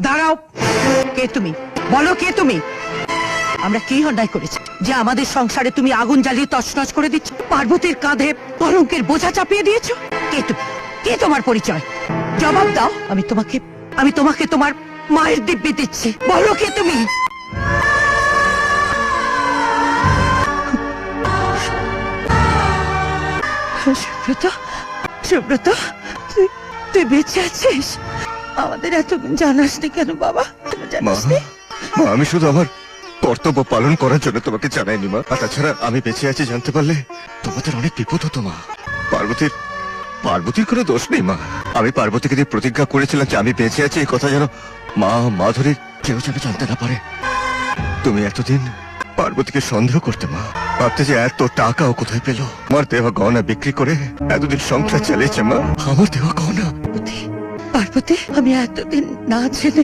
দাঁড়াও, কে তুমি? বলো কে তুমি? আমরা কি অন্যায় করেছি যে আমাদের সংসারে তুমি আগুন জ্বালিয়ে তছনছ করে দিচ্ছ? পার্বতীর কাঁধে কলঙ্কের বোঝা চাপিয়ে দিয়েছো? কে তুমি? কে তোমার পরিচয়? জবাব দাও। আমি তোমাকে তোমার মায়ের দিব্যি দিচ্ছি। বলো কে তুমি? সুব্রত, সুব্রত, তুই বেঁচে আছিস? আমাদের এতদিন জানাসনি কেন বাবা? জানাসনি? মা, আমি শুধু আমার কর্তব্য পালন করার জন্য তোমাকে জানাইনি মা। আর তাছাড়া আমি বেঁচে আছি জানতে পারলে তোমাদের অনেক বিপদ হতো মা। পার্বতীর কোনো দোষ নেই মা। আমি পার্বতীকে দিয়ে প্রতিজ্ঞা করেছিলাম যে আমি বেঁচে আছি এই কথা যেন মা মাধুরী কেউ যেন জানতে না পারে। তুমি এতদিন পার্বতীকে সন্দেহ করতে মা, ভাবতে যে এত টাকাও কোথায় পেল। আমার দেওয়া গহনা বিক্রি করে এতদিন সংসার চালিয়েছে মা। আমার দেওয়া গহনা। পার্বতী, আমি এতদিন না জেনে